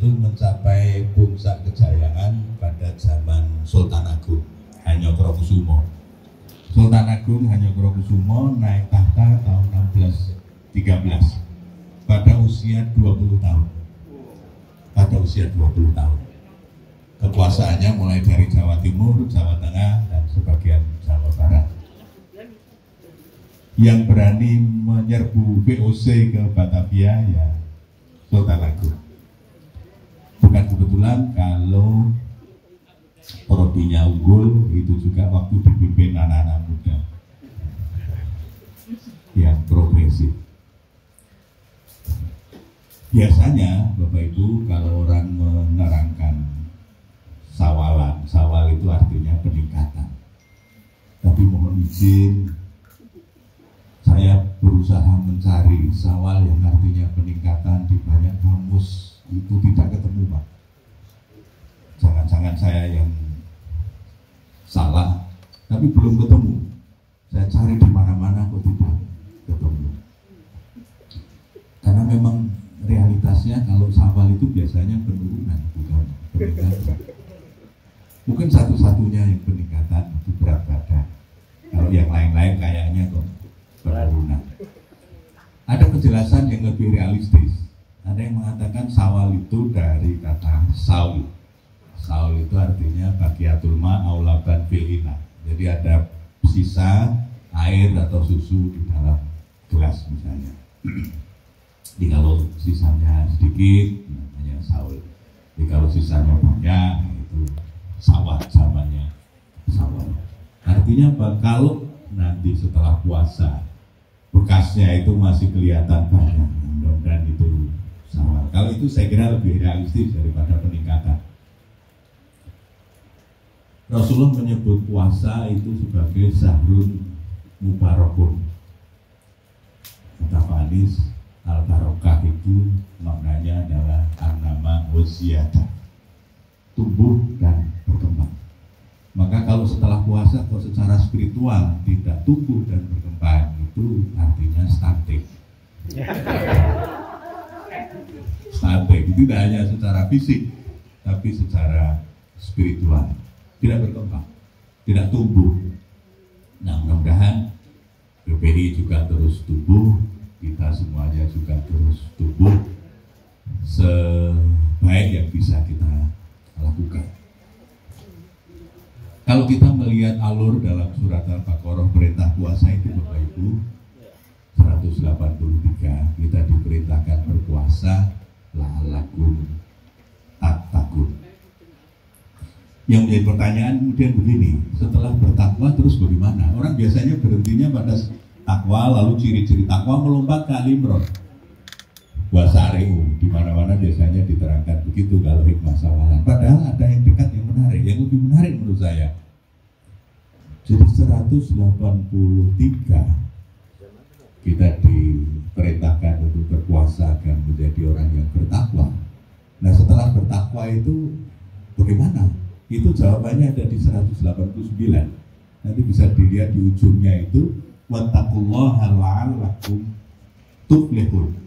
itu mencapai puncak kejayaan pada zaman Sultan Agung Hanyokrokusumo. Sultan Agung Hanyokrokusumo naik tahta tahun 1613 pada usia 20 tahun. Pada usia 20 tahun. Kekuasaannya mulai dari Jawa Timur, Jawa Tengah, dan sebagian Jawa Barat. Yang berani menyerbu VOC ke Batavia ya Sultan Agung. Bukan kebetulan kalau prodinya unggul, itu juga waktu dipimpin anak-anak muda yang progresif. Biasanya Bapak Ibu kalau orang menerangkan sawalan, sawal itu artinya peningkatan. Tapi mohon izin, saya berusaha mencari sawal yang artinya peningkatan di banyak kamus, itu tidak ketemu Pak. Jangan-jangan saya yang salah, tapi belum ketemu. Saya cari di mana-mana kok tidak ketemu. Karena memang realitasnya kalau sawal itu biasanya penurunan, bukan peningkatan. Mungkin satu-satunya yang peningkatan itu berat badan. Kalau yang lain-lain kayaknya kok penurunan. Ada penjelasan yang lebih realistis. Ada yang mengatakan sawal itu dari kata saul. Saul itu artinya bagiatul ma aulaban filina. Jadi ada sisa air atau susu di dalam gelas misalnya. Jadi kalau sisanya sedikit namanya saul. Jadi kalau sisanya banyak itu sawah, zamannya sawah. Artinya apa? Kalau nanti setelah puasa bekasnya itu masih kelihatan banyak, mudah-mudahan itu sawah. Kalau itu saya kira lebih realistis daripada peningkatan. Rasulullah menyebut puasa itu sebagai sahrun mubarakun. Kata Pak Anis, al-barokah itu maknanya adalah an-nama wa ziyadah, tumbuh dan berkembang. Maka kalau setelah puasa kok secara spiritual tidak tumbuh dan berkembang, itu artinya stunting. Stunting itu tidak hanya secara fisik, tapi secara spiritual. Tidak berkembang, tidak tumbuh. Nah, mudah-mudahan BPI juga terus tumbuh, kita semuanya juga terus tumbuh sebaik yang bisa kita lakukan. Kalau kita melihat alur dalam surat Al-Baqarah perintah puasa itu Bapak Ibu 183, kita diperintahkan berpuasa la'allakum tattaqun. Yang menjadi pertanyaan kemudian begini, setelah bertakwa terus bagaimana? Orang biasanya berhentinya pada takwa, lalu ciri-ciri takwa melompat ke Al-Imran. Wasari'u, di mana-mana biasanya diterangkan begitu kalau hikmah sawalan. Padahal ada yang dekat yang menarik, yang lebih menarik menurut saya. Jadi 183 kita diperintahkan untuk berpuasa dan menjadi orang yang bertakwa. Nah setelah bertakwa itu bagaimana? Itu jawabannya ada di 189. Nanti bisa dilihat di ujungnya itu wattaqullaha la'allakum tuflihun.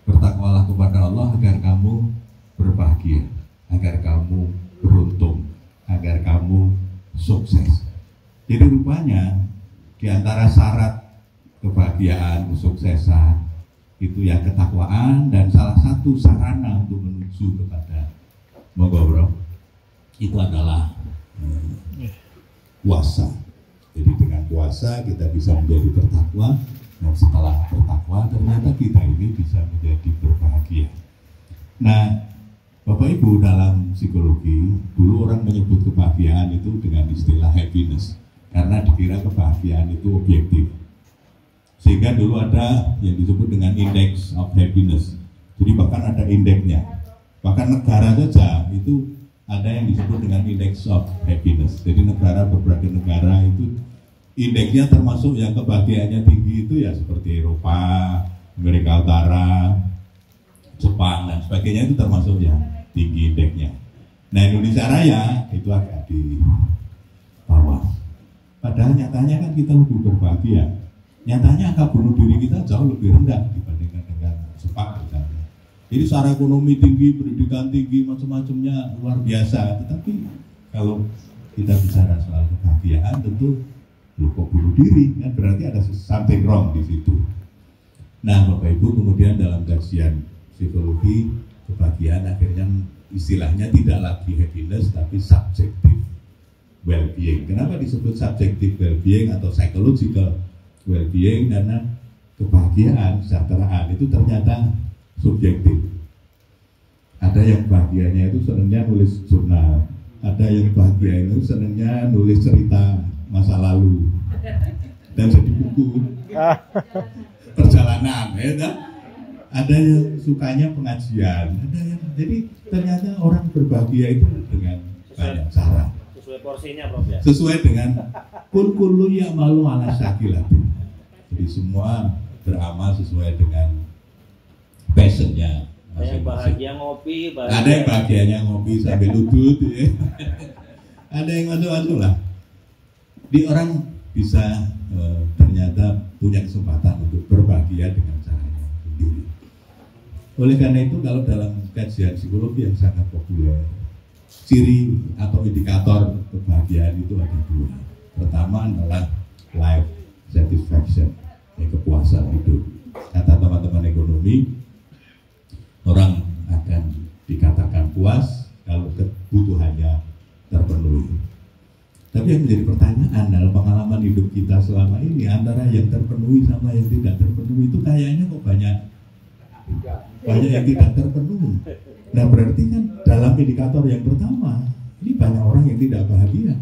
Bertakwalah kepada Allah agar kamu berbahagia, agar kamu beruntung, agar kamu sukses. Jadi rupanya di antara syarat kebahagiaan, kesuksesan itu ya ketakwaan, dan salah satu sarana untuk menuju kepada monggo itu adalah puasa. Jadi dengan puasa kita bisa menjadi bertakwa, dan setelah bertakwa ternyata kita ini bisa menjadi berbahagia. Nah, Bapak Ibu, dalam psikologi dulu orang menyebut kebahagiaan itu dengan istilah happiness, karena dikira kebahagiaan itu objektif. Sehingga dulu ada yang disebut dengan index of happiness. Jadi bahkan ada indeksnya. Bahkan negara saja itu ada yang disebut dengan index of happiness. Jadi negara, berbagai negara itu indeksnya termasuk yang kebahagiaannya tinggi itu ya seperti Eropa, Amerika Utara, Jepang dan sebagainya, itu termasuk yang tinggi indeksnya. Nah, Indonesia Raya itu agak di bawah. Padahal nyatanya kan kita lebih berbahagia. Nyatanya angka bunuh diri kita jauh lebih rendah dibandingkan dengan Jepang misalnya. Jadi secara ekonomi tinggi, pendidikan tinggi, macam-macamnya luar biasa. Tetapi kalau kita bicara soal kebahagiaan, tentu kok bunuh diri, kan berarti ada something wrong di situ. Nah, Bapak Ibu, kemudian dalam kajian psikologi kebahagiaan akhirnya istilahnya tidak lagi happiness tapi subjective well-being. Kenapa disebut subjective well-being atau psychological well-being? Karena kebahagiaan, kesejahteraan itu ternyata subjektif. Ada yang bahagianya itu senangnya nulis jurnal, ada yang bahagia itu senangnya nulis cerita masa lalu dan jadi buku perjalanan, ya kan? Ada yang sukanya pengajian, ada yang jadi ternyata orang berbahagia itu dengan banyak cara. Sesuai porsinya, Prof ya. Sesuai dengan kullu ya malu ala syakilati. Jadi semua beramal sesuai dengan passionnya. Ada yang bahagia ngopi, ada yang bahagianya ngopi sambil duduk, ya. Ada yang macam-macam lah. Di orang bisa ternyata punya kesempatan untuk berbahagia dengan caranya sendiri. Oleh karena itu kalau dalam kajian psikologi yang sangat populer, ciri atau indikator kebahagiaan itu ada dua. Pertama adalah life satisfaction, kepuasan hidup. Kata teman-teman ekonomi, orang akan dikatakan puas kalau kebutuhannya terpenuhi. Tapi yang menjadi pertanyaan dalam pengalaman hidup kita selama ini, antara yang terpenuhi sama yang tidak terpenuhi itu kayaknya kok banyak yang tidak terpenuhi. Nah berarti kan dalam indikator yang pertama, ini banyak orang yang tidak bahagia.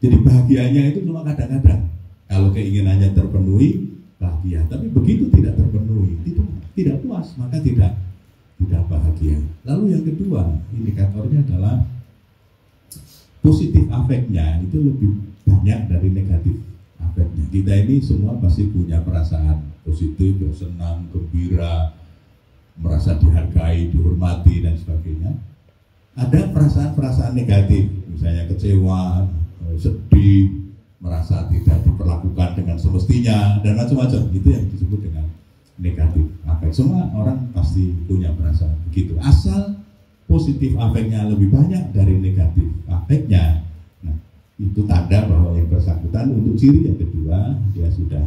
Jadi bahagianya itu cuma kadang-kadang. Kalau keinginannya terpenuhi, bahagia. Tapi begitu tidak terpenuhi, itu tidak puas, maka tidak bahagia. Lalu yang kedua, indikatornya adalah positif afeknya itu lebih banyak dari negatif afeknya. Kita ini semua pasti punya perasaan positif, senang, gembira, merasa dihargai, dihormati dan sebagainya. Ada perasaan-perasaan negatif, misalnya kecewa, sedih, merasa tidak diperlakukan dengan semestinya dan macam-macam. Itu yang disebut dengan negatif afek. Semua orang pasti punya perasaan begitu. Asal positif afeknya lebih banyak dari negatif afeknya, nah itu tanda bahwa yang bersangkutan untuk ciri yang kedua dia sudah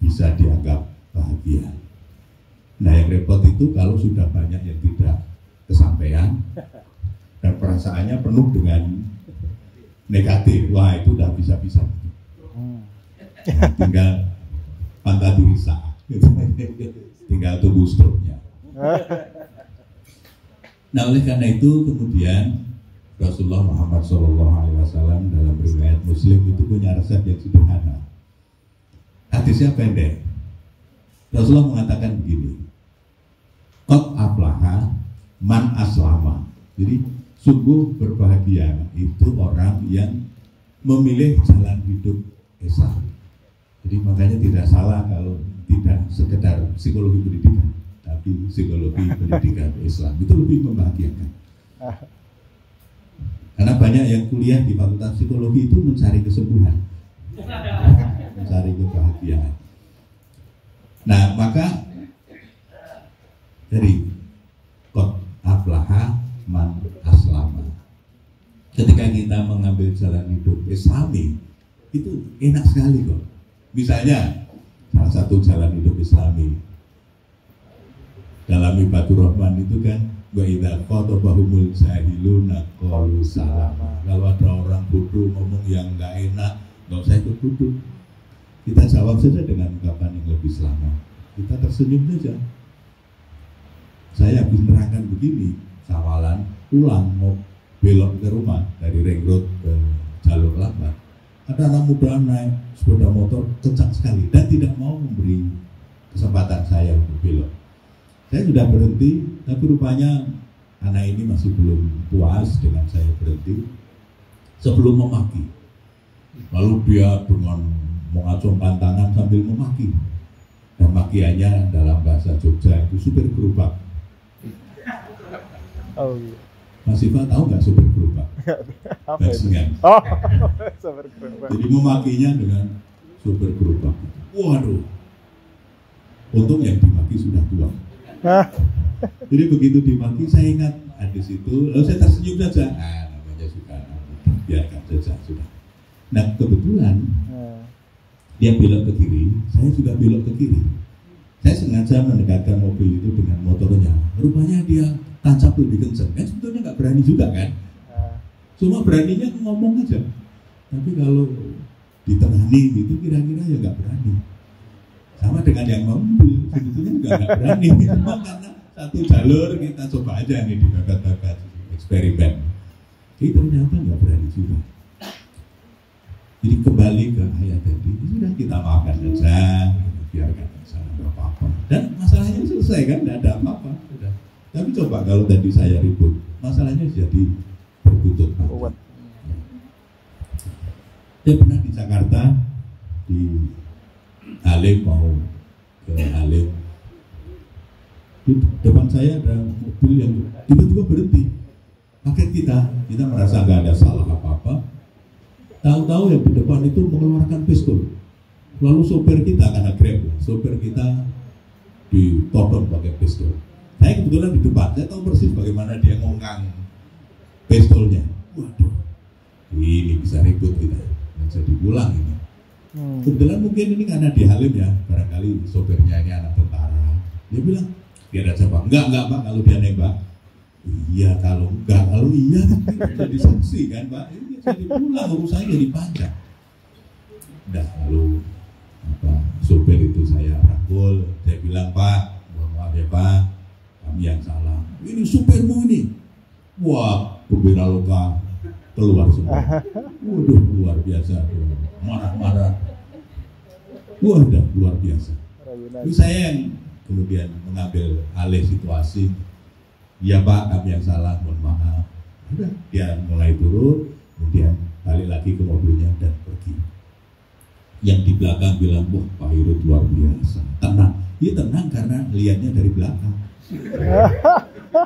bisa dianggap bahagia. Nah yang repot itu kalau sudah banyak yang tidak kesampaian dan perasaannya penuh dengan negatif, wah itu udah bisa-bisa. Nah, tinggal pantat dirisa, tinggal tunggu stroke-nya. Nah oleh karena itu kemudian Rasulullah Muhammad SAW dalam riwayat Muslim itu punya resep yang sederhana. Hadisnya pendek. Rasulullah mengatakan begini, qad aflaha man aslama. Jadi sungguh berbahagia itu orang yang memilih jalan hidup Islam. Jadi makanya tidak salah kalau tidak sekedar psikologi pendidikan, tapi psikologi pendidikan Islam itu lebih membahagiakan. Karena banyak yang kuliah di fakultas psikologi itu mencari kesembuhan, mencari kebahagiaan. Nah maka dari qad aflaha man aslama, ketika kita mengambil jalan hidup Islami itu enak sekali kok. Misalnya salah satu jalan hidup Islami dalam Ibadur Rahman itu kan wa idza qatabahumul jahiluna qalu salama. Kalau ada orang bodoh ngomong yang enggak enak, enggak usah ikut bodoh. Kita jawab saja dengan ungkapan yang lebih selamat. Kita tersenyum saja. Saya habis menerangkan begini, sawalan pulang mau belok ke rumah dari ring road ke jalur lambat. Ada anak muda naik sepeda motor kencang sekali dan tidak mau memberi kesempatan saya untuk belok. Saya sudah berhenti, tapi rupanya anak ini masih belum puas dengan saya berhenti sebelum memaki. Lalu dia dengan mengacungkan tangan sambil memaki. Dan makiannya dalam bahasa Jogja itu supir gerobak. Oh iya. Mas Iva tahu nggak supir gerobak? Bajingan. Oh, supir gerobak. Jadi memakinya dengan supir gerobak. Waduh. Untung yang dimaki sudah tua. Jadi begitu dimaki saya ingat hadis itu, lalu saya tersenyum saja. Namanya suka biarkan saja sudah. Nah kebetulan dia belok ke kiri, saya juga belok ke kiri. Saya sengaja mendekatkan mobil itu dengan motornya. Rupanya dia tancap lebih kencang. Kan sebetulnya nggak berani juga kan? Cuma beraninya ngomong aja. Tapi kalau ditengani gitu kira-kira ya nggak berani. Sama dengan yang mobil, sebetulnya juga nggak berani. Cuma karena satu jalur kita coba aja nih di bakat-bakat eksperimen. Jadi ternyata nggak berani juga. Jadi kembali ke ayat tadi, sudah kita maafkan saja, biarkan saja nggak apa-apa. Dan masalahnya selesai kan, nggak ada apa-apa. Sudah. Tapi coba kalau tadi saya ribut, masalahnya jadi berbuntut. Saya pernah di Jakarta, di Halim mau ke Halim. Di depan saya ada mobil yang tiba-tiba berhenti. Kaget kita merasa nggak ada salah apa-apa. Tahu-tahu yang di depan itu mengeluarkan pistol. Lalu sopir kita, karena Grab, sopir kita ditodong pakai pistol. Saya kebetulan di depan, saya tahu persis bagaimana dia ngongkang pistolnya. Waduh, ini bisa ribut kita, bisa dipulang ini. Kebetulan mungkin ini karena di Halim ya, barangkali sopirnya ini anak tentara. Dia bilang, dia ada siapa? Enggak Pak, kalau dia nembak. Iya, kalau iya kan jadi sanksi kan Pak. Ini jadi pulang, urusannya jadi panjang. Udah, lalu sopir itu saya rangkul, saya bilang, Pak, mohon maaf ya Pak, kami yang salah. Ini supirmu ini. Wah, perwira lokal keluar semua. Waduh, luar biasa. Marah-marah. Wah, udah luar biasa. Itu saya yang kemudian mengambil alih situasi. Ya Pak, kami yang salah, mohon maaf. Udah, dia mulai turun, kemudian balik lagi ke mobilnya dan pergi. Yang di belakang bilang, wah Pak Hirut luar biasa, tenang. Dia tenang karena lihatnya dari belakang.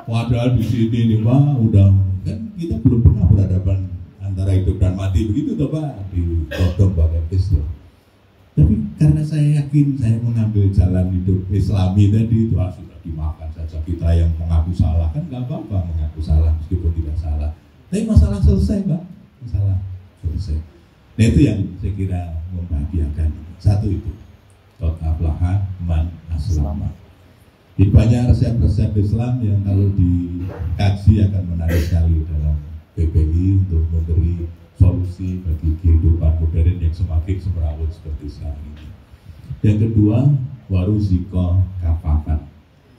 Padahal di sini nih Pak, udah kan kita belum pernah berhadapan antara hidup dan mati begitu toh Pak, ditodong pakai pistol. Tapi karena saya yakin saya mengambil jalan hidup Islami tadi itu sudah dimakan saja. Kita yang mengaku salah kan nggak apa-apa mengaku salah meskipun tidak salah. Tapi masalah selesai Pak, masalah selesai. Nah itu yang saya kira membahagiakan. Satu itu, qad aflaha man aslama. Di banyak resep-resep Islam yang kalau dikaji akan menarik sekali dalam PPI untuk memberi solusi bagi kehidupan modern yang semakin semrawut seperti sekarang ini. Yang kedua, waruziko kafafan.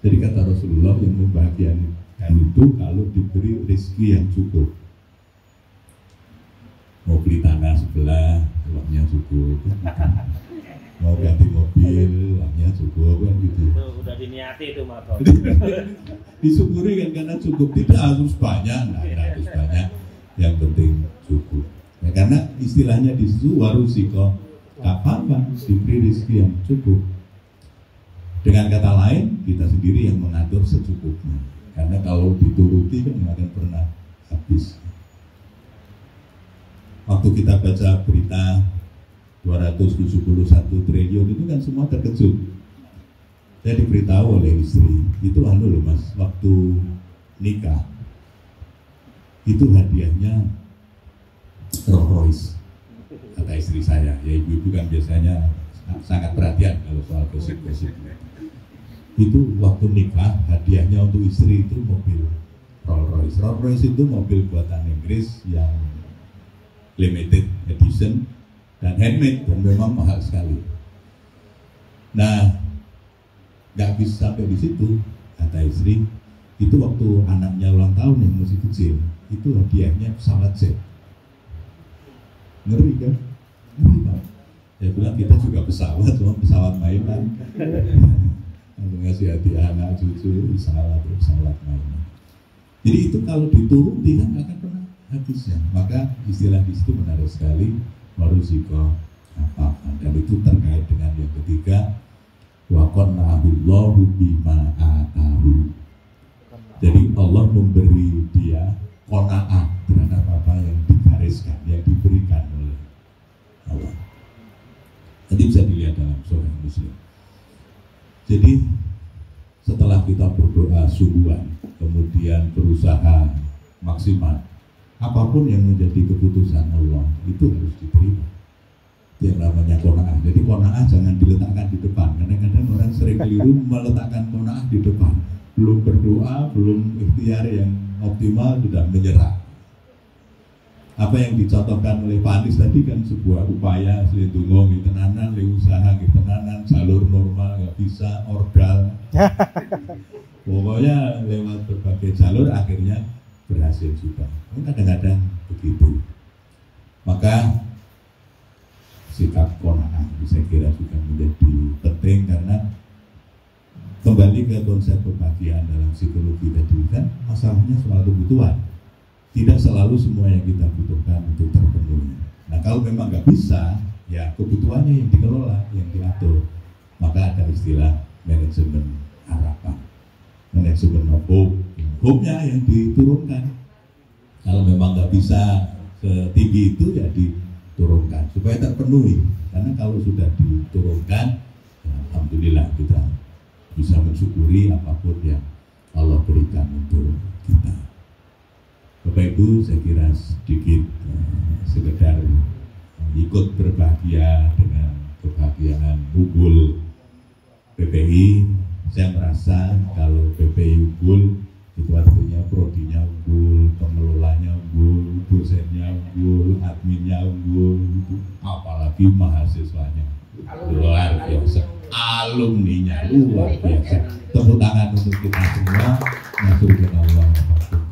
Jadi kata Rasulullah yang membahagiakan itu kalau diberi rezeki yang cukup. Mau beli tanah sebelah, uangnya cukup. Mau ganti mobil, uangnya cukup kan gitu. Itu udah diniati itu Mas. Disyukuri kan karena cukup, tidak harus banyak, harus banyak. Yang penting cukup. Ya, karena istilahnya di situ waruziko kafafan, diberi rezeki yang cukup. Dengan kata lain, kita sendiri yang mengatur secukupnya. Karena kalau dituruti kan nggak akan pernah habis. Waktu kita baca berita 271 triliun itu kan semua terkejut. Saya diberitahu oleh istri, itu loh Mas, waktu nikah itu hadiahnya Rolls Royce. Kata istri saya, ya ibu-ibu kan biasanya sangat perhatian kalau soal gosip-gosip. Itu waktu nikah hadiahnya untuk istri itu mobil Rolls Royce. Rolls Royce itu mobil buatan Inggris yang limited edition dan handmade dan memang mahal sekali. Nah, nggak bisa sampai di situ, kata istri. Itu waktu anaknya ulang tahun yang masih kecil, itu hadiahnya pesawat jet. Ngeri kan? Ngeri Pak. Saya bilang kita juga pesawat, cuma pesawat mainan. Untuk ngasih hadiah anak cucu, pesawat mainan. Jadi itu kalau dituruti kan nggak akan pernah habisnya. Maka istilah di situ menarik sekali, waruziko apa? Dan itu terkait dengan yang ketiga, wa qanna'ahullahu bima atahu. Jadi Allah memberi dia qanaah terhadap apa yang digariskan, yang diberikan oleh Allah. Nanti bisa dilihat dalam surah Muslim. Jadi setelah setelah kita berdoa sungguhan, kemudian berusaha maksimal, apapun yang menjadi keputusan Allah itu harus diterima. Itu yang namanya qanaah. Jadi qanaah jangan diletakkan di depan. Kadang-kadang orang sering keliru meletakkan qanaah di depan. Belum berdoa, belum ikhtiar yang optimal sudah menyerah. Apa yang dicontohkan oleh Pak Anies tadi kan sebuah upaya selindungo tenanan, usaha tenanan, jalur normal nggak bisa, ordal. Pokoknya lewat berbagai jalur akhirnya berhasil juga. Kadang-kadang begitu. Maka sikap qanaah saya kira juga menjadi penting, karena kembali ke konsep kebahagiaan dalam psikologi tadi kan masalahnya soal kebutuhan. Tidak selalu semua yang kita butuhkan itu terpenuhi. Nah kalau memang nggak bisa, ya kebutuhannya yang dikelola, yang diatur. Maka ada istilah manajemen harapan, manajemen hope. Hope-nya yang diturunkan. Kalau memang nggak bisa setinggi itu ya diturunkan supaya terpenuhi. Karena kalau sudah diturunkan, ya alhamdulillah kita bisa mensyukuri apapun yang Allah berikan untuk kita. Bapak Ibu, saya kira sedikit sekedar ikut berbahagia dengan kebahagiaan Unggul PPI. Saya merasa kalau PPI unggul itu artinya prodinya unggul, pengelolanya unggul, dosennya unggul, adminnya unggul, apalagi mahasiswanya luar biasa, alumninya luar biasa. Tepuk tangan untuk kita semua. Masyaallah.